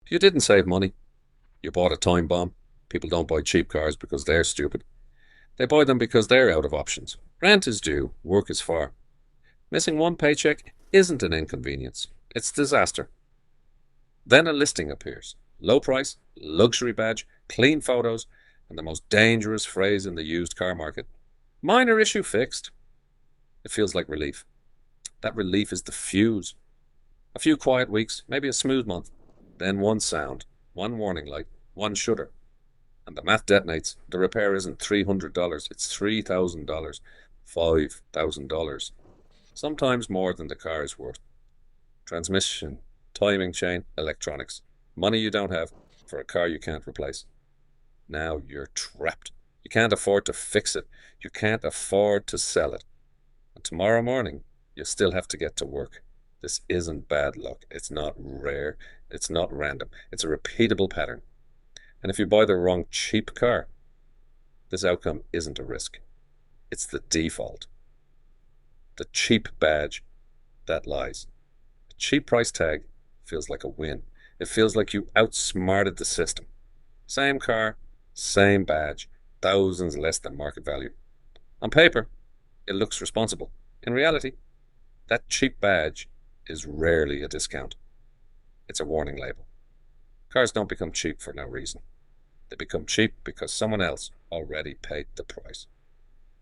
You didn't save money. You bought a time bomb. People don't buy cheap cars because they're stupid. They buy them because they're out of options. Rent is due, work is far. Missing one paycheck isn't an inconvenience, it's disaster. Then a listing appears. Low price, luxury badge, clean photos, and the most dangerous phrase in the used car market. Minor issue fixed. It feels like relief. That relief is the fuse. A few quiet weeks, maybe a smooth month. Then one sound, one warning light, one shudder. And the math detonates. The repair isn't $300, it's $3,000, $5,000. Sometimes more than the car is worth. Transmission, timing chain, electronics. Money you don't have for a car you can't replace. Now you're trapped. You can't afford to fix it. You can't afford to sell it. And tomorrow morning, you still have to get to work. This isn't bad luck. It's not rare. It's not random. It's a repeatable pattern. And if you buy the wrong cheap car, this outcome isn't a risk. It's the default. The cheap badge that lies. A cheap price tag feels like a win. It feels like you outsmarted the system. Same car, same badge, thousands less than market value. On paper, it looks responsible. In reality, that cheap badge is rarely a discount. It's a warning label. Cars don't become cheap for no reason. They become cheap because someone else already paid the price.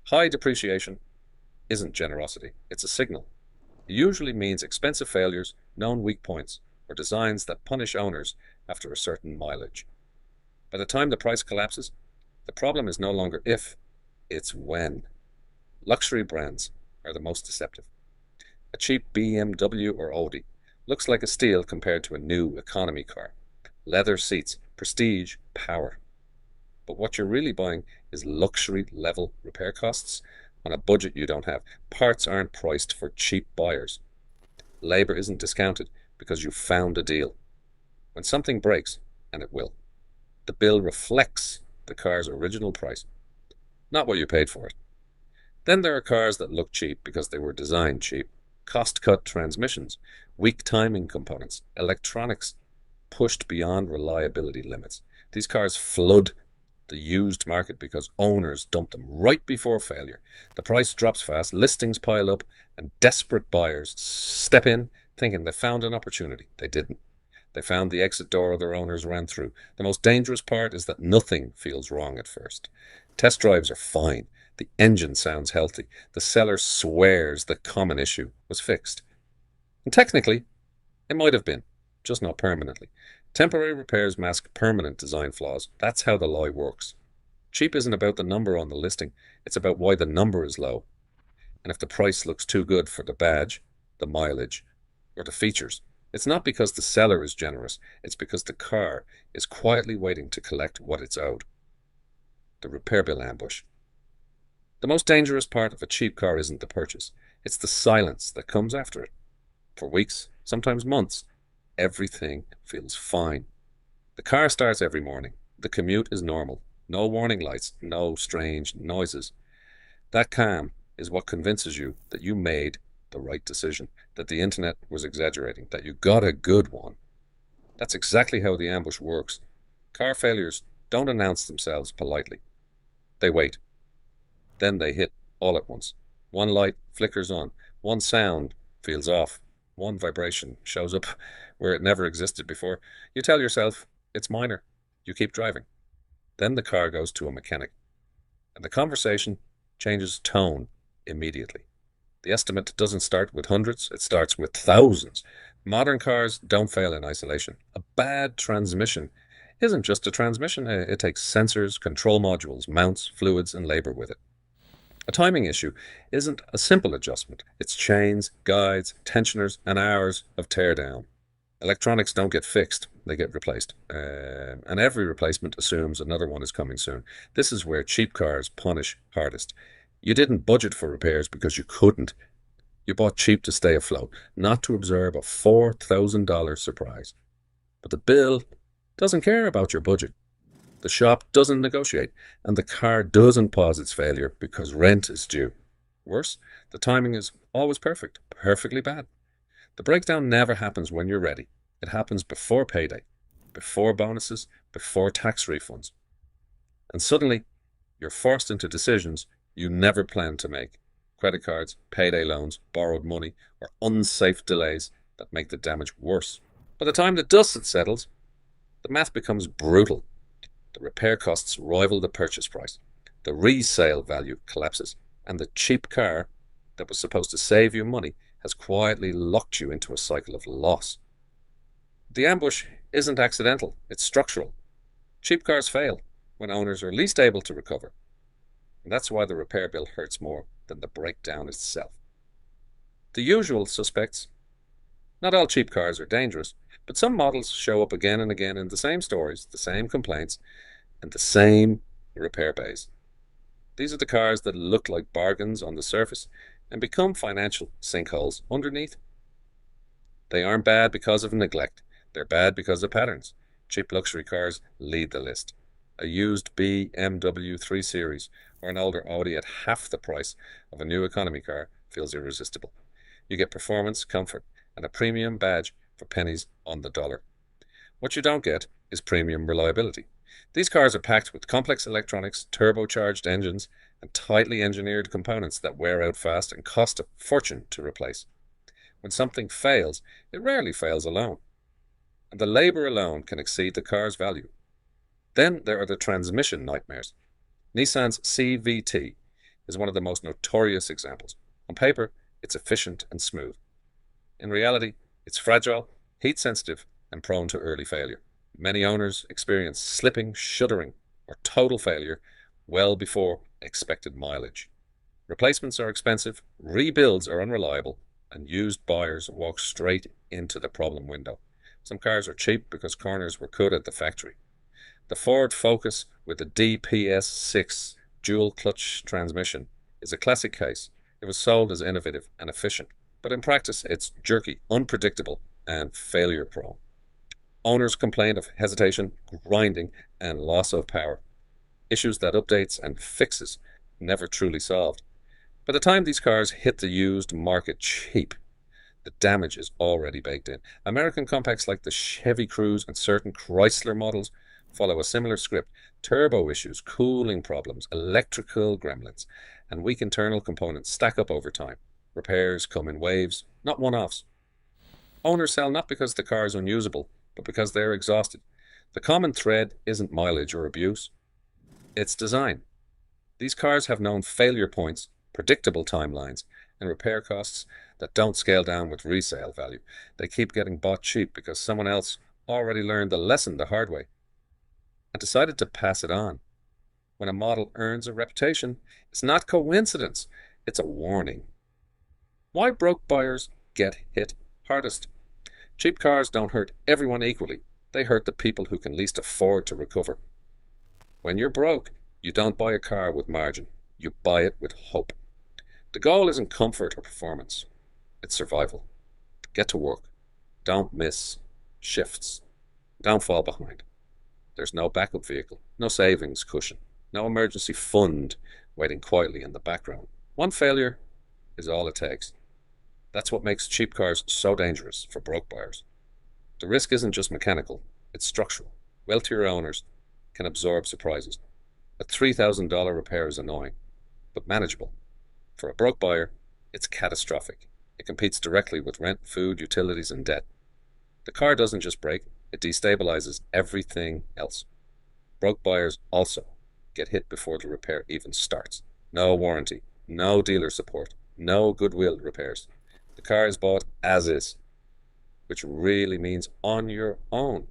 High depreciation isn't generosity, it's a signal. It usually means expensive failures, known weak points, or designs that punish owners after a certain mileage. By the time the price collapses, the problem is no longer if, it's when. Luxury brands are the most deceptive. A cheap BMW or Audi looks like a steal compared to a new economy car. Leather seats, prestige, power. But what you're really buying is luxury level repair costs on a budget you don't have. Parts aren't priced for cheap buyers. Labor isn't discounted because you found a deal. When something breaks, and it will, the bill reflects the car's original price, not what you paid for it. Then there are cars that look cheap because they were designed cheap. Cost-cut transmissions, weak timing components, electronics pushed beyond reliability limits. These cars flood the used market because owners dump them right before failure. The price drops fast, listings pile up, and desperate buyers step in thinking they found an opportunity. They didn't. They found the exit door their owners ran through. The most dangerous part is that nothing feels wrong at first. Test drives are fine. The engine sounds healthy. The seller swears the common issue was fixed. And technically, it might have been, just not permanently. Temporary repairs mask permanent design flaws. That's how the lie works. Cheap isn't about the number on the listing, it's about why the number is low. And if the price looks too good for the badge, the mileage, or the features, it's not because the seller is generous, it's because the car is quietly waiting to collect what it's owed. The repair bill ambush. The most dangerous part of a cheap car isn't the purchase, it's the silence that comes after it. For weeks, sometimes months, everything feels fine. The car starts every morning. The commute is normal. No warning lights, no strange noises. That calm is what convinces you that you made the right decision, that the internet was exaggerating, that you got a good one. That's exactly how the ambush works. Car failures don't announce themselves politely. They wait. Then they hit all at once. One light flickers on. One sound feels off. One vibration shows up where it never existed before. You tell yourself, it's minor. You keep driving. Then the car goes to a mechanic. And the conversation changes tone immediately. The estimate doesn't start with hundreds, it starts with thousands. Modern cars don't fail in isolation. A bad transmission isn't just a transmission, it takes sensors, control modules, mounts, fluids, and labor with it. A timing issue isn't a simple adjustment. It's chains, guides, tensioners, and hours of teardown. Electronics don't get fixed, they get replaced. And every replacement assumes another one is coming soon. This is where cheap cars punish hardest. You didn't budget for repairs because you couldn't. You bought cheap to stay afloat, not to absorb a $4,000 surprise. But the bill doesn't care about your budget. The shop doesn't negotiate, and the car doesn't pause its failure because rent is due. Worse, the timing is always perfect, perfectly bad. The breakdown never happens when you're ready. It happens before payday. before bonuses, before tax refunds. And suddenly, you're forced into decisions you never planned to make. Credit cards, payday loans, borrowed money, or unsafe delays that make the damage worse. By the time the dust settles, the math becomes brutal. The repair costs rival the purchase price. The resale value collapses, and the cheap car that was supposed to save you money has quietly locked you into a cycle of loss. The ambush isn't accidental, it's structural. Cheap cars fail when owners are least able to recover. And that's why the repair bill hurts more than the breakdown itself. The usual suspects. Not all cheap cars are dangerous, but some models show up again and again in the same stories, the same complaints, and the same repair bays. These are the cars that look like bargains on the surface and become financial sinkholes underneath. They aren't bad because of neglect. They're bad because of patterns. Cheap luxury cars lead the list. A used BMW 3 Series or an older Audi at half the price of a new economy car feels irresistible. You get performance, comfort, and a premium badge for pennies on the dollar. What you don't get is premium reliability. These cars are packed with complex electronics, turbocharged engines, and tightly engineered components that wear out fast and cost a fortune to replace. When something fails, it rarely fails alone, and the labor alone can exceed the car's value. Then there are the transmission nightmares. Nissan's CVT is one of the most notorious examples. On paper, it's efficient and smooth. In reality, it's fragile, heat-sensitive, and prone to early failure. Many owners experience slipping, shuddering, or total failure well before expected mileage. Replacements are expensive, rebuilds are unreliable, and used buyers walk straight into the problem window. Some cars are cheap because corners were cut at the factory. The Ford Focus with the DPS6 dual-clutch transmission is a classic case. It was sold as innovative and efficient, but in practice it's jerky, unpredictable, and failure-prone. Owners complain of hesitation, grinding, and loss of power, issues that updates and fixes never truly solved. By the time these cars hit the used market cheap, the damage is already baked in. American compacts like the Chevy Cruze and certain Chrysler models follow a similar script. Turbo issues, cooling problems, electrical gremlins, and weak internal components stack up over time. Repairs come in waves, not one-offs. Owners sell not because the car is unusable, but because they're exhausted. The common thread isn't mileage or abuse, it's design. These cars have known failure points, predictable timelines, and repair costs that don't scale down with resale value. They keep getting bought cheap because someone else already learned the lesson the hard way and decided to pass it on. When a model earns a reputation, it's not coincidence, it's a warning. Why broke buyers get hit hardest? Cheap cars don't hurt everyone equally. They hurt the people who can least afford to recover. When you're broke, you don't buy a car with margin. You buy it with hope. The goal isn't comfort or performance. It's survival. Get to work. Don't miss shifts. Don't fall behind. There's no backup vehicle, no savings cushion, no emergency fund waiting quietly in the background. One failure is all it takes. That's what makes cheap cars so dangerous for broke buyers. The risk isn't just mechanical, it's structural. Wealthier owners can absorb surprises. A $3,000 repair is annoying, but manageable. For a broke buyer, it's catastrophic. It competes directly with rent, food, utilities, and debt. The car doesn't just break, it destabilizes everything else. Broke buyers also get hit before the repair even starts. No warranty, no dealer support, no goodwill repairs. The car is bought as is, which really means on your own.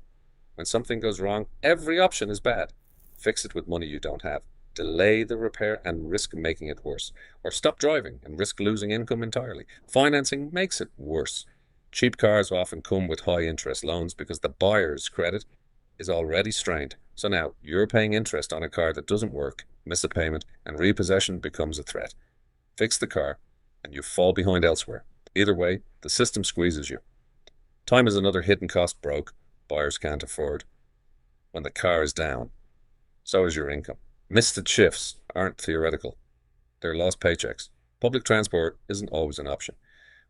When something goes wrong, every option is bad. Fix it with money you don't have. Delay the repair and risk making it worse. Or stop driving and risk losing income entirely. Financing makes it worse. Cheap cars often come with high interest loans because the buyer's credit is already strained. So now you're paying interest on a car that doesn't work, miss a payment, and repossession becomes a threat. Fix the car and you fall behind elsewhere. Either way, the system squeezes you. Time is another hidden cost buyers can't afford. When the car is down, so is your income. Missed shifts aren't theoretical. They're lost paychecks. Public transport isn't always an option.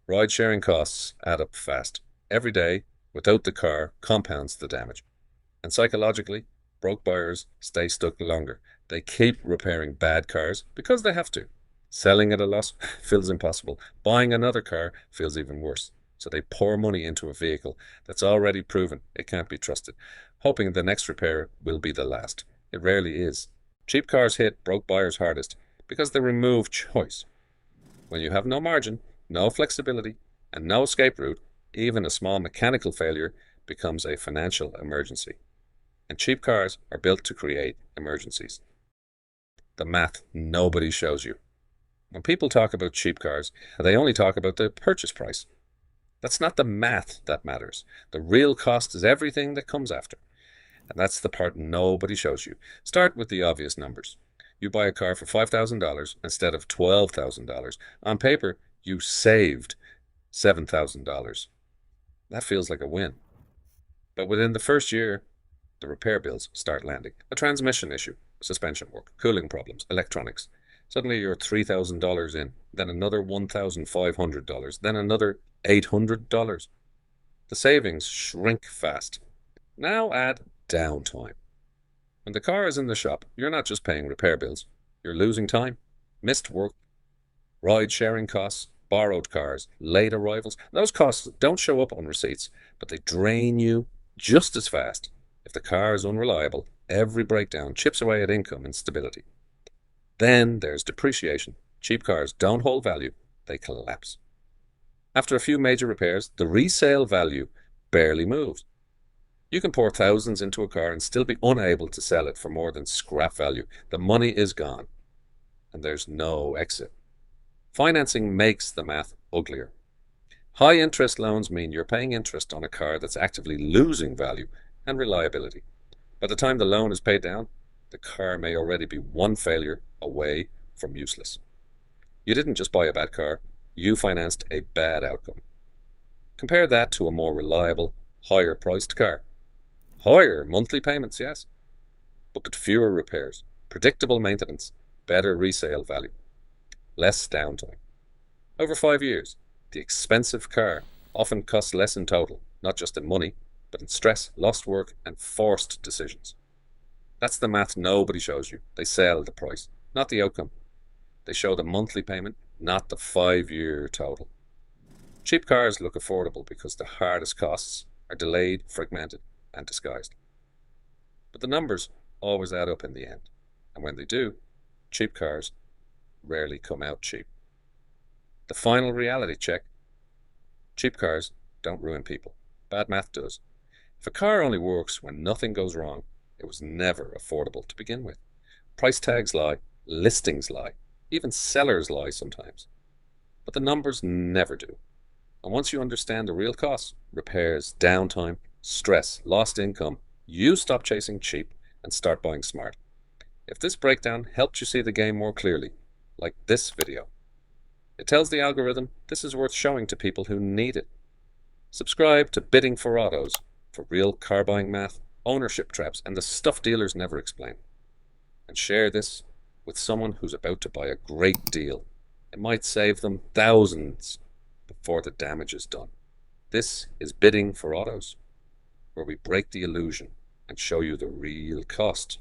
Ride-sharing costs add up fast. Every day, without the car, compounds the damage. And psychologically, broke buyers stay stuck longer. They keep repairing bad cars because they have to. Selling at a loss feels impossible. Buying another car feels even worse. So they pour money into a vehicle that's already proven it can't be trusted, hoping the next repair will be the last. It rarely is. Cheap cars hit broke buyers hardest because they remove choice. When you have no margin, no flexibility, and no escape route, even a small mechanical failure becomes a financial emergency. And cheap cars are built to create emergencies. The math nobody shows you. When people talk about cheap cars, they only talk about the purchase price. That's not the math that matters. The real cost is everything that comes after. And that's the part nobody shows you. Start with the obvious numbers. You buy a car for $5,000 instead of $12,000. On paper, you saved $7,000. That feels like a win. But within the first year, the repair bills start landing. A transmission issue, suspension work, cooling problems, electronics. Suddenly you're $3,000 in, then another $1,500, then another $800. The savings shrink fast. Now add downtime. When the car is in the shop, you're not just paying repair bills. You're losing time, missed work, ride-sharing costs, borrowed cars, late arrivals. Those costs don't show up on receipts, but they drain you just as fast. If the car is unreliable, every breakdown chips away at income and stability. Then there's depreciation. Cheap cars don't hold value, they collapse. After a few major repairs, the resale value barely moves. You can pour thousands into a car and still be unable to sell it for more than scrap value. The money is gone, and there's no exit. Financing makes the math uglier. High interest loans mean you're paying interest on a car that's actively losing value and reliability. By the time the loan is paid down, the car may already be one failure away from useless. You didn't just buy a bad car, you financed a bad outcome. Compare that to a more reliable, higher priced car. Higher monthly payments, yes, but with fewer repairs, predictable maintenance, better resale value, less downtime. Over 5 years, the expensive car often costs less in total, not just in money, but in stress, lost work, and forced decisions. That's the math nobody shows you. They sell the price, not the outcome. They show the monthly payment, not the 5-year total. Cheap cars look affordable because the hardest costs are delayed, fragmented, and disguised. But the numbers always add up in the end. And when they do, cheap cars rarely come out cheap. The final reality check: cheap cars don't ruin people. Bad math does. If a car only works when nothing goes wrong, it was never affordable to begin with. Price tags lie, listings lie, even sellers lie sometimes. But the numbers never do. And once you understand the real costs, repairs, downtime, stress, lost income, you stop chasing cheap and start buying smart. If this breakdown helped you see the game more clearly, like this video, it tells the algorithm this is worth showing to people who need it. Subscribe to Bidding for Autos for real car buying math, ownership traps, and the stuff dealers never explain. And share this with someone who's about to buy a great deal. It might save them thousands before the damage is done. This is Bidding for Autos, where we break the illusion and show you the real cost